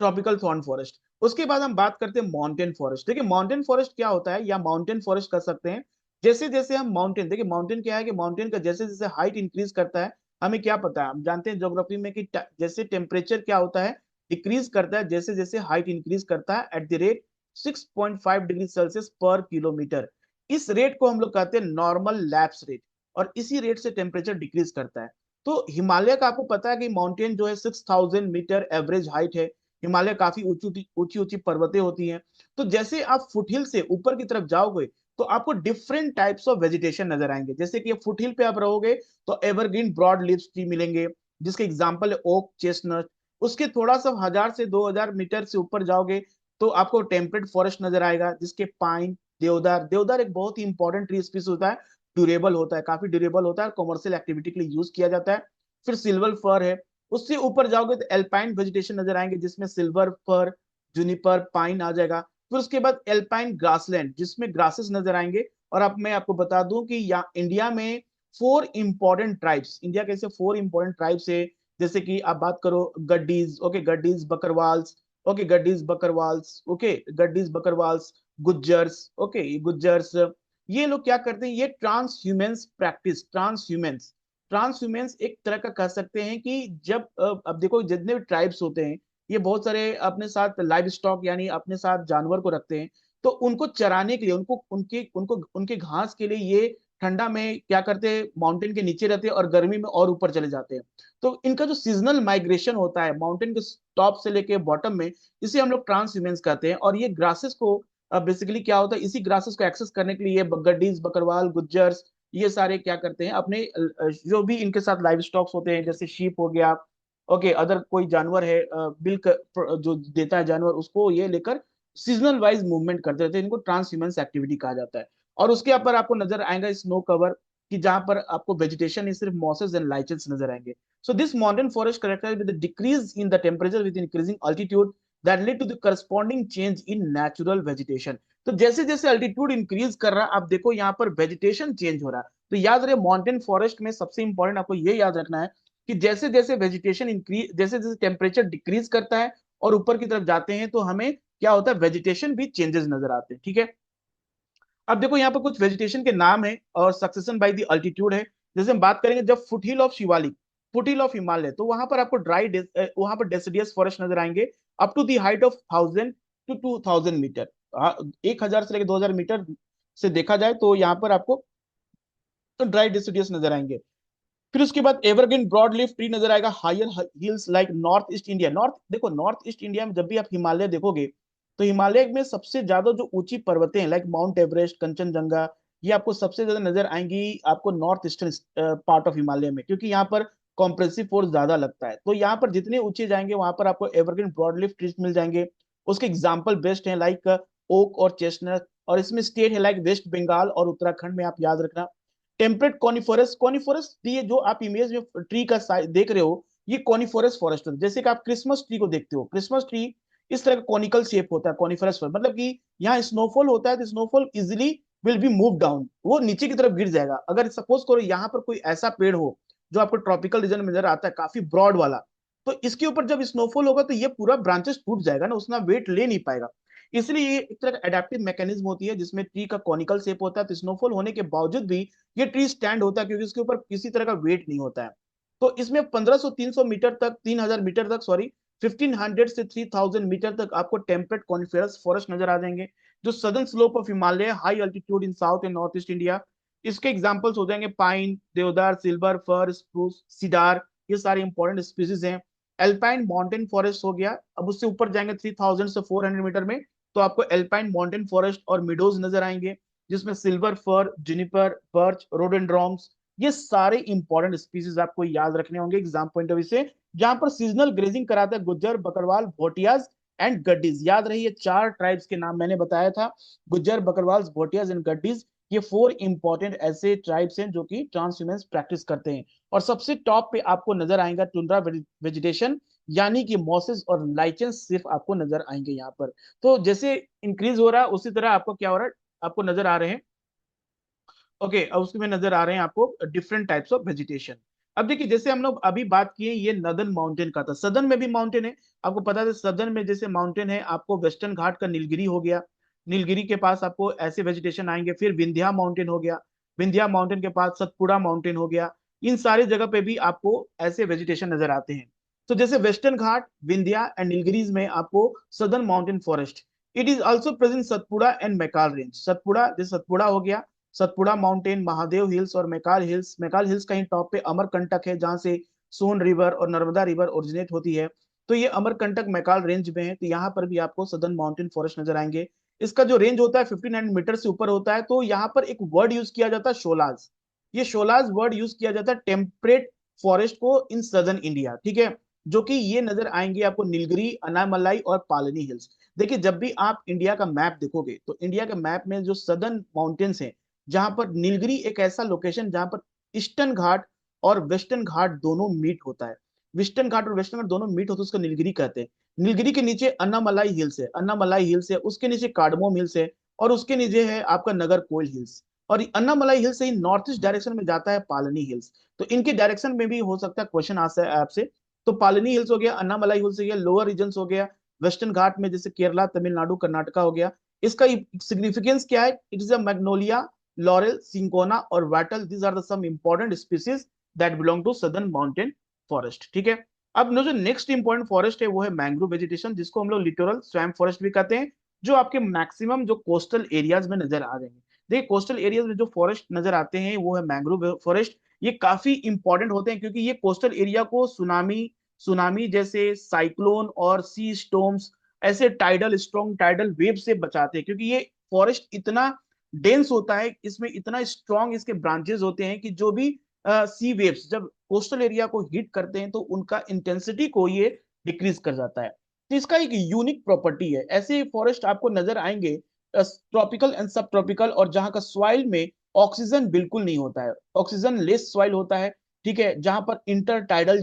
ट्रॉपिकल थॉर्न फॉरेस्ट। उसके बाद हम बात करते हैं माउंटेन फॉरेस्ट। देखिए माउंटेन फॉरेस्ट क्या होता है या माउंटेन फॉरेस्ट कर सकते हैं, जैसे जैसे हम माउंटेन, देखिए माउंटेन क्या है कि माउंटेन का जैसे जैसे हाइट इंक्रीज करता है, हमें क्या पता है, हम जानते हैं ज्योग्राफी में कि जैसे टेम्परेचर क्या होता है डिक्रीज करता है जैसे जैसे हाइट इंक्रीज करता है at the rate 6.5 degree Celsius पर किलोमीटर, इस रेट को हम लोग कहते हैं नॉर्मल लैप्स रेट, और इसी रेट से टेम्परेचर डिक्रीज करता है। तो हिमालय का आपको पता है कि माउंटेन जो है 6000 मीटर एवरेज हाइट है, हिमालय काफी ऊंची ऊंची ऊंची पर्वतें होती हैं। तो जैसे आप फुटहिल से ऊपर की तरफ जाओगे तो आपको डिफरेंट टाइप्स ऑफ वेजिटेशन नजर आएंगे, जैसे कि फुटहिल पे आप रहोगे तो एवरग्रीन ब्रॉड लीव्स ट्री मिलेंगे, जिसके एग्जांपल है ओक, चेस्टनट। उसके थोड़ा सा 1000 से 2000 मीटर से ऊपर जाओगे तो आपको टेम्परेट फॉरेस्ट नजर आएगा, जिसके पाइन, देवदार, देवदार एक बहुत ही इंपॉर्टेंट ट्री स्पीस होता है, ड्यूरेबल होता है, काफी ड्यूरेबल होता है, कॉमर्शियल एक्टिविटी के लिए यूज किया जाता है। फिर सिल्वर फर है। उससे ऊपर जाओगे तो एल्पाइन वेजिटेशन नजर आएंगे, जिसमें सिल्वर फर, जूनिपर, पाइन आ जाएगा। फिर उसके बाद एल्पाइन ग्रासलैंड, जिसमें ग्रासेस नजर आएंगे। और अब मैं आपको बता दूं कि यहाँ इंडिया में 4 इंपॉर्टेंट ट्राइब्स, इंडिया के ऐसे 4 इंपॉर्टेंट ट्राइब्स है, जैसे कि आप बात करो Gaddis, okay, Gaddis, Bakarwals, okay, Gaddis, Bakarwals, okay, Gaddis, Bakarwals, Gujjars, okay, Gujjars, ये लोग क्या करते हैं, ये transhumance practice, transhumance, transhumance एक तरह का कह सकते हैं कि जब अब देखो जितने भी ट्राइब्स होते हैं ये बहुत सारे अपने साथ लाइव स्टॉक यानी अपने साथ जानवर को रखते हैं। तो उनको चराने के लिए, उनके घास के लिए ये ठंडा में क्या करते हैं, माउंटेन के नीचे रहते हैं और गर्मी में और ऊपर चले जाते हैं। तो इनका जो सीजनल माइग्रेशन होता है माउंटेन के टॉप से लेके बॉटम में, इसे हम लोग ट्रांस ह्यूमेंस कहते हैं। और ये ग्रासेस को बेसिकली क्या होता है, इसी ग्रासेस को एक्सेस करने के लिए ये गड्डीज, बकरवाल, गुज्जर्स, ये सारे क्या करते हैं अपने जो भी इनके साथ लाइव स्टॉक्स होते हैं, जैसे शीप हो गया, ओके, अदर कोई जानवर है, मिल्क जो देता है जानवर, उसको ये लेकर सीजनल वाइज मूवमेंट करते रहते हैं। इनको ट्रांस ह्यूमंस एक्टिविटी कहा जाता है। और उसके ऊपर आपको नजर आएगा स्नो कवर, कि जहां पर आपको वेजिटेशन सिर्फ मॉसेस एंड लाइचेंस नजर आएंगे। So this modern forest characterized with decrease in the temperature with increasing altitude that lead to the corresponding change in natural vegetation. तो जैसे जैसे अल्टीट्यूड इंक्रीज कर रहा है, आप देखो यहाँ पर वेजिटेशन चेंज हो रहा है। तो याद रहे, माउंटेन फॉरेस्ट में सबसे इंपॉर्टेंट आपको ये याद रखना है कि जैसे जैसे वेजिटेशन इंक्रीज, जैसे जैसे टेम्परेचर डिक्रीज करता है और ऊपर की तरफ जाते हैं, तो हमें क्या होता है, वेजिटेशन भी चेंजेस नजर आते हैं। ठीक है, अब देखो यहाँ पर कुछ वेजिटेशन के नाम है और सक्सेशन बाय द अल्टीट्यूड है। जैसे हम बात करेंगे जब foothill of Shivalik, foothill of Himalaya, तो वहां पर आपको वहां पर डेसिडियस फॉरेस्ट नजर आएंगे up to the height of 1000 to 2000 metre. 1000 से लेकर 2000 मीटर से देखा जाए तो यहाँ पर आपको तो ड्राई डेसिडियस नजर आएंगे। फिर उसके बाद एवरग्रीन ब्रॉड लीफ ट्री नजर आएगा, higher hills like north east India. North east India में जब भी आप हिमालय देखोगे, तो हिमालय में सबसे ज्यादा जो ऊंची पर्वतें हैं लाइक माउंट एवरेस्ट, कंचनजंगा, ये आपको सबसे ज्यादा नजर आएंगी आपको north eastern part of Himalaya में, क्योंकि यहाँ पर कॉम्प्रेसिव फोर्स ज्यादा लगता है। तो यहाँ पर जितने ऊंचे जाएंगे वहां पर आपको एवरग्रीन ब्रॉडलीफ ट्रीज मिल जाएंगे। उसके एग्जाम्पल बेस्ट है लाइक ओक और चेस्टनट। और इसमें स्टेट है लाइक वेस्ट बंगाल और उत्तराखंड में, आप याद रखना। टेम्परेट कॉनिफोरस, कॉनिफोरस ये जो आप इमेज में ट्री का देख रहे हो, ये कॉनिफोरस फॉरेस्ट है। जैसे कि आप क्रिसमस ट्री को देखते हो, क्रिसमस ट्री इस तरह का कॉनिकल शेप होता है, कॉनिफोरस फॉरेस्ट, मतलब कि यहाँ स्नोफॉल होता है तो snowfall easily will be move down, वो नीचे की तरफ गिर जाएगा। अगर सपोज करो यहाँ पर कोई ऐसा पेड़ हो जो आपको ट्रॉपिकल रीजन में नजर आता है, काफी ब्रॉड वाला, तो इसके ऊपर जब स्नोफॉल होगा तो ये पूरा ब्रांचेस टूट जाएगा ना, उतना वेट ले नहीं पाएगा। इसलिए ये एक तरह का एडेप्टिव मैकेनिज्म होती है जिसमें ट्री का कॉनिकल शेप होता है, तो स्नोफॉल होने के बावजूद भी ये ट्री स्टैंड होता है क्योंकि इसके ऊपर किसी तरह का वेट नहीं होता है। तो इसमें 1500-300 मीटर तक, 3000 मीटर तक, सॉरी, 1500 से 3000 मीटर तक आपको टेम्परेट कॉनिफेरस फॉरेस्ट नजर आ जाएंगे, जो southern slope of Himalaya, high altitude in south and north east India. इसके एग्जांपल्स हो जाएंगे पाइन, देवदार, सिल्वर फर, स्प्रूस, सीडार, ये सारे इंपॉर्टेंट स्पीसीज हैं। एल्पाइन माउंटेन फॉरेस्ट हो गया। अब उससे ऊपर जाएंगे 3000 से 400 मीटर में, तो आपको एल्पाइन माउंटेन फॉरेस्ट और मिडोज नजर आएंगे, जिसमें सिल्वर फर, जुनिपर, बर्च, रोडेंड्रॉन्स, ये सारे इंपॉर्टेंट स्पीसीज आपको याद रखने होंगे एग्जाम पॉइंट ऑफ व्यू से। जहां पर सीजनल ग्रेजिंग कराता है गुज्जर, बकरवाल, भोटियाज एंड गड्डीज। याद रही, ये 4 ट्राइब्स के नाम मैंने बताया था, गुज्जर, बकरवाल, भोटियाज एंड गड्डीज। ये 4 इंपॉर्टेंट ऐसे ट्राइब्स हैं जो कि ट्रांसह्यूमेंस प्रैक्टिस करते हैं। और सबसे टॉप पे आपको नजर आएगा टुंड्रा वेजिटेशन, यानी कि मॉसेस और लाइचेंस सिर्फ आपको नजर आएंगे यहाँ पर। तो जैसे इंक्रीज हो रहा है उसी तरह आपको क्या हो रहा है, आपको नजर आ रहे हैं, ओके, अब उसमें नजर आ रहे हैं आपको डिफरेंट टाइप्स ऑफ वेजिटेशन। अब देखिए, जैसे हम लोग अभी बात किए ये नदर्न माउंटेन का था, सदर्न में भी माउंटेन है। आपको पता है सदर्न में जैसे माउंटेन है, आपको वेस्टर्न घाट का नीलगिरी हो गया, नीलगिरी के पास आपको ऐसे वेजिटेशन आएंगे। फिर विंध्या माउंटेन हो गया, विंध्या माउंटेन के पास सतपुड़ा माउंटेन हो गया। इन सारी जगह पे भी आपको ऐसे वेजिटेशन नजर आते हैं। तो जैसे western Ghat, Vindhya and Nilgiris में आपको southern mountain forest, it is also present Satpura and Maikal range. Satpura, जैसे सतपुड़ा हो गया, सतपुड़ा माउंटेन, महादेव हिल्स और मैकाल हिल्स। मैकाल हिल्स कहीं टॉप पे अमरकंटक है, जहां से सोन रिवर और नर्मदा रिवर ओरिजिनेट होती है। तो ये अमरकंटक मैकाल रेंज में है, तो यहाँ पर भी आपको सदर्न माउंटेन फॉरेस्ट नजर आएंगे। इसका जो रेंज होता है 59 मीटर से ऊपर होता है। तो यहाँ पर एक वर्ड यूज किया जाता है शोलाज, ये शोलाज वर्ड यूज किया जाता है टेम्परेट फॉरेस्ट को इन सदर्न इंडिया, ठीक है, जो कि ये नजर आएंगे आपको नीलगिरी, अनामलाई और पालनी हिल्स। देखिए, जब भी आप इंडिया का मैप देखोगे तो इंडिया के मैप में जो सदर्न माउंटेन्स हैं, जहां पर नीलगिरी एक ऐसा लोकेशन जहां पर ईस्टर्न घाट और वेस्टर्न घाट दोनों मीट होता है, वेस्टर्न घाट और वेस्टर्न घाट दोनों मीट होते हैं, उसको नीलगिरी कहते हैं। नीलगिरी के नीचे अन्नामलाई हिल्स है, अन्नामलाई हिल्स है, उसके नीचे कार्डमोम हिल्स है, और उसके नीचे है आपका नगर कोयल हिल्स। और अन्नामलाई हिल्स से ही नॉर्थ ईस्ट डायरेक्शन में जाता है पालनी हिल्स। तो इनके डायरेक्शन में भी हो सकता है क्वेश्चन आ है आपसे। तो पालनी हिल्स हो गया, अन्नामलाई हिल्स हो गया, लोअर रीजन हो गया, वेस्टर्न घाट में जैसे केरला, तमिलनाडु, कर्नाटका हो गया। इसका सिग्निफिकेंस क्या है, it is a magnolia, laurel, cinchona और wattle, these are the some important species that belong to southern mountain forest, ठीक है। अब जो नेक्स्ट इंपॉर्टेंट फॉरेस्ट है वो है मैंग्रोव वेजिटेशन, जिसको हम लोग लिटोरल स्वैम्प फॉरेस्ट भी कहते हैं, जो आपके मैक्सिमम जो कोस्टल एरियाज में नजर आ जाएंगे। देखिए कोस्टल एरियाज में जो फॉरेस्ट नजर आते हैं वो है मैंग्रोव फॉरेस्ट। ये काफी इंपॉर्टेंट होते हैं क्योंकि ये कोस्टल एरिया को सुनामी सुनामी जैसे साइक्लोन और सी स्टॉर्म्स, ऐसे टाइडल स्ट्रॉन्ग टाइडल वेव से बचाते हैं, क्योंकि ये फॉरेस्ट इतना डेंस होता है, इसमें इतना स्ट्रॉन्ग इसके ब्रांचेस होते हैं कि जो भी सी वेव्स जब कोस्टल एरिया को हिट करते हैं तो उनका इंटेंसिटी को ये डिक्रीज कर जाता है। तो इसका एक यूनिक प्रॉपर्टी है। ऐसे फॉरेस्ट आपको नजर आएंगे ट्रॉपिकल एंड सब ट्रॉपिकल, और जहां का सॉइल में ऑक्सीजन बिल्कुल नहीं होता है, ऑक्सीजन लेस सॉइल होता है। ठीक है, जहां पर इंटरटाइडल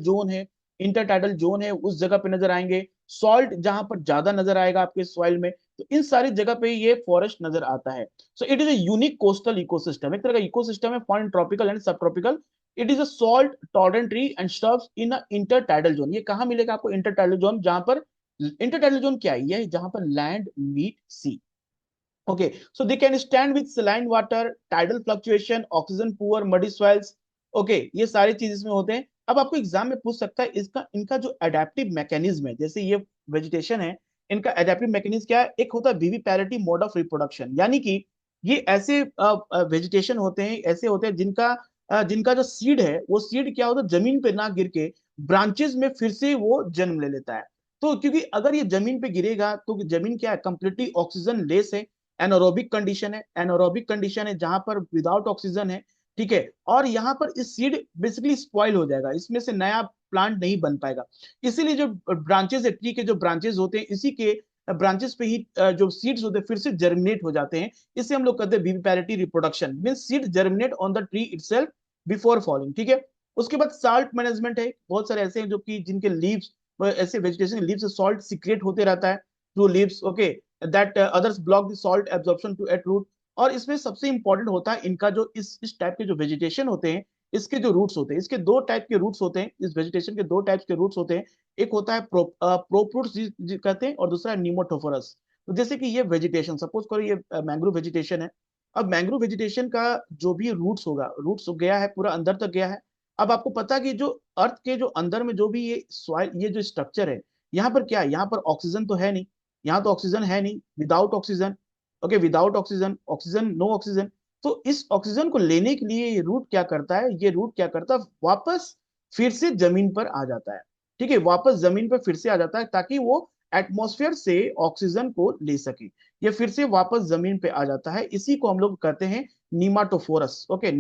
जोन है उस जगह पे नजर आएंगे। सॉल्ट जहां पर ज्यादा नजर आएगा आपके सॉइल में, तो इन सारी जगह पे ये फॉरेस्ट नजर आता है। So it is a unique coastal ecosystem, एक तरह का इकोसिस्टम है found in tropical and sub tropical. It is a salt tolerant tree and shrubs in a intertidal zone. ये कहां मिलेगा आपको? इंटरटाइडल जोन, जहां पर इंटरटाइडल जोन क्या है? ये जहां पर land meet sea. Okay, so they can stand with saline water, tidal fluctuation, oxygen poor, muddy soils. Okay, ये सारी चीज इसमें होते हैं। अब आपको एग्जाम में पूछ सकता है इसका इनका जो अडेप्टिव मैकेनिज्म है, जैसे ये वेजिटेशन है, इनका अडेप्टिव मैकेनिज्म क्या है? एक होता है विविपैरिटी मोड ऑफ रिप्रोडक्शन, यानी कि ये ऐसे वेजिटेशन होते हैं, ऐसे होते हैं जिनका जो सीड है वो सीड क्या होता है, जमीन पे ना गिर के ब्रांचेस में फिर से वो जन्म ले लेता है। तो क्योंकि अगर ये जमीन पे गिरेगा तो जमीन क्या है, कंप्लीटली ऑक्सीजन लेस है, एनारोबिक कंडीशन है जहां पर विदाउट ऑक्सीजन है। ठीक है, और यहाँ पर इस सीड बेसिकली स्पॉइल हो जाएगा, इसमें से नया प्लांट नहीं बन पाएगा। इसीलिए जो ब्रांचेस है, ट्री के जो ब्रांचेस होते हैं, इसी के ब्रांचेस पे ही जो सीड्स होते हैं फिर से जर्मिनेट हो जाते हैं। इसे हम लोग कहते हैं viviparity reproduction, mean seed germinate on the tree itself before falling. ठीक है, उसके बाद साल्ट मैनेजमेंट है। बहुत सारे ऐसे हैं जो कि जिनके लीव्स, ऐसे वेजिटेशन लीव्स से सॉल्ट सीक्रेट होते रहता है through leaves. Okay, that others block the salt absorption to at root. और इसमें सबसे इंपॉर्टेंट होता है इनका जो इस टाइप के जो वेजिटेशन होते हैं, इसके जो रूट्स होते हैं, इसके दो टाइप के रूट्स होते हैं, इस वेजिटेशन के दो टाइप्स के रूट्स होते हैं। एक होता है प्रोप्रूट्स कहते हैं, और दूसरा है निमोटोफोरस। तो जैसे कि ये वेजिटेशन, सपोज करो ये मैंग्रोव वेजिटेशन है। अब मैंग्रोव वेजिटेशन का जो भी रूट्स होगा, रूट्स गया है पूरा अंदर तक गया है। अब आपको पता है कि जो अर्थ के जो अंदर में जो भी ये सॉइल, ये जो स्ट्रक्चर है, यहाँ पर क्या है, यहाँ पर ऑक्सीजन तो है नहीं, यहाँ तो ऑक्सीजन है नहीं, without oxygen. Okay, without oxygen, oxygen no oxygen. तो इस ऑक्सीजन को लेने के लिए ये रूट क्या करता है, ये रूट क्या करता है, वापस फिर से जमीन पर आ जाता है। ठीक है, वापस जमीन पर फिर से आ जाता है ताकि वो एटमॉस्फेयर से ऑक्सीजन को ले सके। ये फिर से वापस जमीन पे आ जाता है, इसी को हम लोग कहते हैं नीमाटोफोरस। ओके,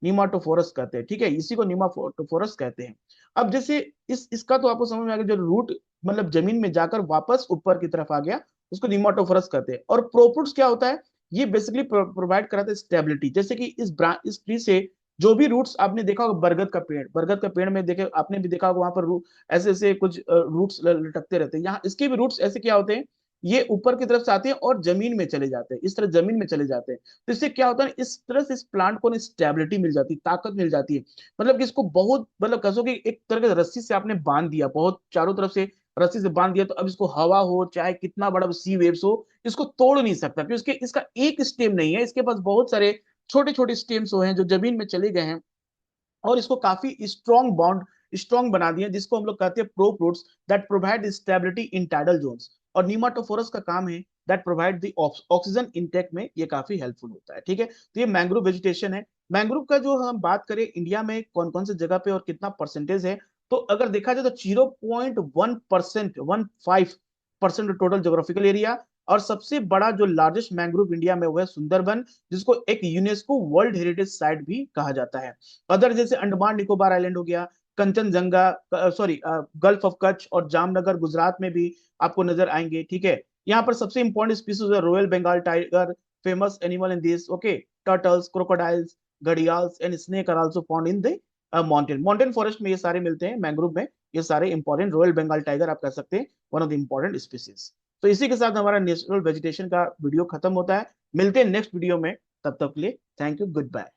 नीमाटोफोरस कहते हैं। ठीक है, इसी को नीमाटोफोरस कहते हैं। अब जैसे इसका तो आपको समझ में आ गया, जो रूट मतलब जमीन में जाकर वापस ऊपर की तरफ आ गया, उसको निमाटोफोरस कहते हैं। और प्रोपूट्स क्या होता है? ये बेसिकली प्रोवाइड कराता है स्टेबिलिटी। जैसे कि इस ट्री से जो भी रूट्स आपने देखा होगा, बरगद का पेड़ में देखे आपने भी देखा होगा, वहां पर ऐसे ऐसे कुछ रूट्स लटकते रहते हैं। यहाँ इसके भी रूट्स ऐसे क्या होते हैं, ये ऊपर की तरफ से आते हैं और जमीन में चले जाते हैं, इस तरह जमीन में चले जाते हैं। तो इससे क्या होता है, इस तरह से इस प्लांट को स्टेबिलिटी मिल जाती है, ताकत मिल जाती है। मतलब कि इसको बहुत, मतलब कहो कि एक तरह के रस्सी से आपने बांध दिया, बहुत चारों तरफ से रस्सी से बांध दिया, तो अब इसको हवा हो चाहे कितना बड़ा सी वेव्स हो, इसको तोड़ नहीं सकता, क्योंकि इसका एक स्टेम नहीं है, इसके पास बहुत सारे छोटे छोटे स्टेम्स हैं जो जमीन में चले गए हैं, और इसको काफी स्ट्रॉन्ग बना दिए, जिसको हम लोग कहते हैं prop roots that provide stability in tidal zones. और निमाटोफोरस का काम है that provide the oxygen intake में ये काफी हेल्पफुल होता है। ठीक है, तो ये मैंग्रोव वेजिटेशन है। मैंग्रोव का जो हम बात करें इंडिया में कौन कौन से जगह पे और कितना परसेंटेज है, तो अगर देखा जाए तो 0.1%, 15% टोटल जोग्राफिकल एरिया। और सबसे बड़ा जो लार्जेस्ट मैंग्रोव इंडिया में वो है सुंदरबन, जिसको एक यूनेस्को वर्ल्ड हेरिटेज साइट भी कहा जाता है। अदर जैसे अंडमान निकोबार आइलैंड हो गया, Kanchenjunga, sorry gulf of Kutch और जामनगर गुजरात में भी आपको नजर आएंगे। ठीक है, यहाँ पर सबसे इंपॉर्टेंट स्पीसीज है royal Bengal tiger, famous animal in this. Okay, turtles, crocodiles, gharials and snake are also found in the mountain forest में, ये सारे मिलते हैं मैंग्रोव में। ये सारे इंपॉर्टेंट, रॉयल बंगाल टाइगर आप कह सकते हैं one of the important species. तो इसी के साथ हमारा नेशनल वेजिटेशन का वीडियो खत्म होता है। मिलते हैं नेक्स्ट वीडियो में, तब तक के लिए थैंक यू, गुड बाय।